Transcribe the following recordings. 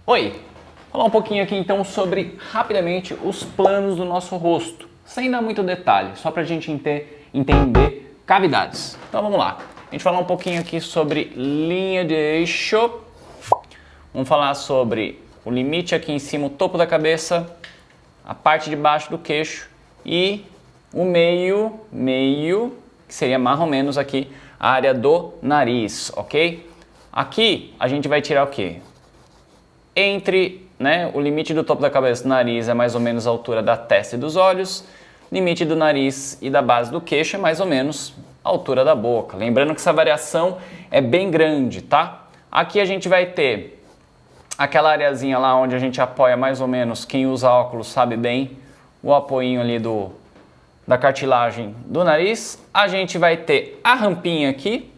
Oi! Vou falar um pouquinho aqui então sobre, rapidamente, os planos do nosso rosto, sem dar muito detalhe, só para a gente entender cavidades. Então vamos lá, a gente vai falar um pouquinho aqui sobre linha de eixo, vamos falar sobre o limite aqui em cima, o topo da cabeça, a parte de baixo do queixo e o meio, que seria mais ou menos aqui a área do nariz, ok? Aqui a gente vai tirar o quê? Entre, o limite do topo da cabeça do nariz é mais ou menos a altura da testa e dos olhos, limite do nariz e da base do queixo é mais ou menos a altura da boca. Lembrando que essa variação é bem grande, tá? Aqui a gente vai ter aquela areazinha lá onde a gente apoia mais ou menos, quem usa óculos sabe bem, o apoinho ali da cartilagem do nariz. A gente vai ter a rampinha aqui.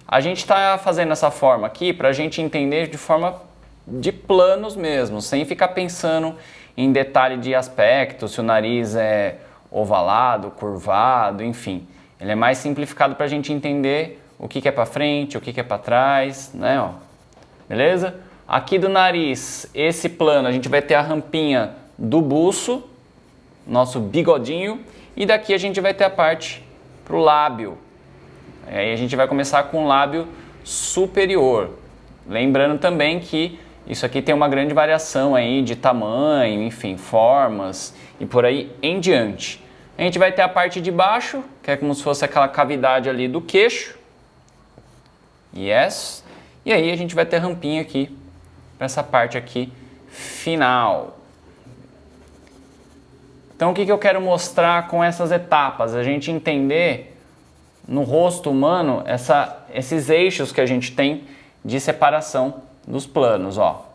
A gente está fazendo essa forma aqui para a gente entender de forma de planos mesmo, sem ficar pensando em detalhe de aspecto, se o nariz é ovalado, curvado, enfim. Ele é mais simplificado para a gente entender o que é para frente, o que é para trás, né? Ó. Beleza? Aqui do nariz, esse plano, a gente vai ter a rampinha do buço, nosso bigodinho, e daqui a gente vai ter a parte para o lábio. Aí a gente vai começar com o lábio superior. Lembrando também que isso aqui tem uma grande variação aí de tamanho, enfim, formas e por aí em diante. A gente vai ter a parte de baixo, que é como se fosse aquela cavidade ali do queixo. Yes. E aí a gente vai ter a rampinha aqui, para essa parte aqui final. Então o que eu quero mostrar com essas etapas? A gente entender no rosto humano esses eixos que a gente tem de separação dos planos, ó.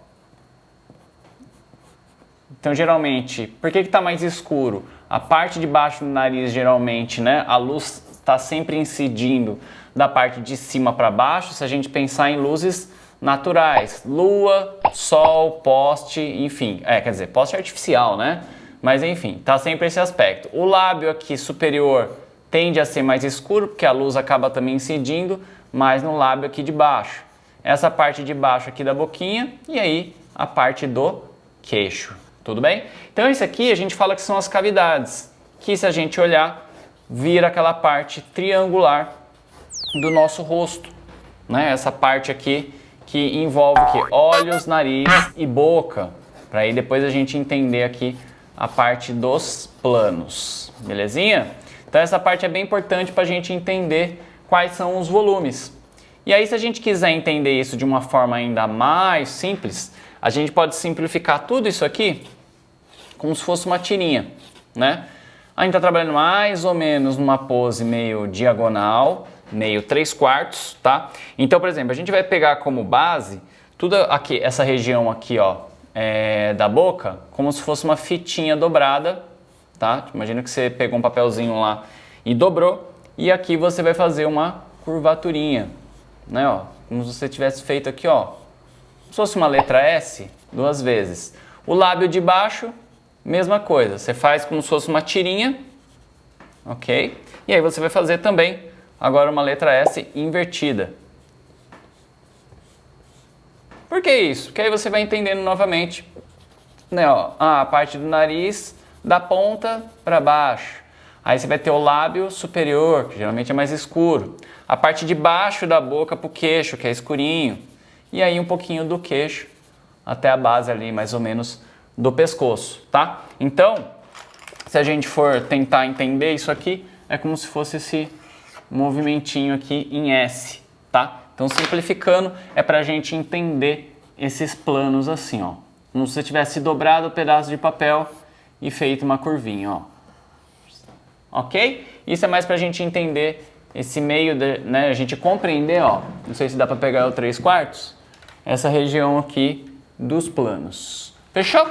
Então, geralmente, por que está mais escuro? A parte de baixo do nariz, geralmente, a luz está sempre incidindo da parte de cima para baixo, se a gente pensar em luzes naturais, lua, sol, poste, enfim, quer dizer, poste artificial, né? Mas, enfim, tá sempre esse aspecto. O lábio aqui superior tende a ser mais escuro, porque a luz acaba também incidindo mais no lábio aqui de baixo. Essa parte de baixo aqui da boquinha e aí a parte do queixo, tudo bem? Então esse aqui a gente fala que são as cavidades, que se a gente olhar, vira aquela parte triangular do nosso rosto, né? Essa parte aqui que envolve aqui, olhos, nariz e boca, para aí depois a gente entender aqui a parte dos planos, belezinha? Então essa parte é bem importante para a gente entender quais são os volumes. E aí, se a gente quiser entender isso de uma forma ainda mais simples, a gente pode simplificar tudo isso aqui como se fosse uma tirinha, né? A gente está trabalhando mais ou menos numa pose meio diagonal, meio 3/4, tá? Então, por exemplo, a gente vai pegar como base tudo aqui, essa região aqui, ó, da boca, como se fosse uma fitinha dobrada, tá? Imagina que você pegou um papelzinho lá e dobrou, e aqui você vai fazer uma curvaturinha. Né, ó, como se você tivesse feito aqui, ó, como se fosse uma letra S 2 vezes. O lábio de baixo, mesma coisa, você faz como se fosse uma tirinha, ok? E aí você vai fazer também agora uma letra S invertida. Por que isso? Porque aí você vai entendendo novamente, né, ó, a parte do nariz da ponta para baixo. Aí você vai ter o lábio superior, que geralmente é mais escuro. A parte de baixo da boca para o queixo, que é escurinho. E aí um pouquinho do queixo até a base ali, mais ou menos, do pescoço, tá? Então, se a gente for tentar entender isso aqui, é como se fosse esse movimentinho aqui em S, tá? Então, simplificando, é para a gente entender esses planos assim, ó. Como se você tivesse dobrado o pedaço de papel e feito uma curvinha, ó. Ok? Isso é mais para a gente entender esse meio, né? A gente compreender, ó, não sei se dá para pegar o 3/4, essa região aqui dos planos. Fechou?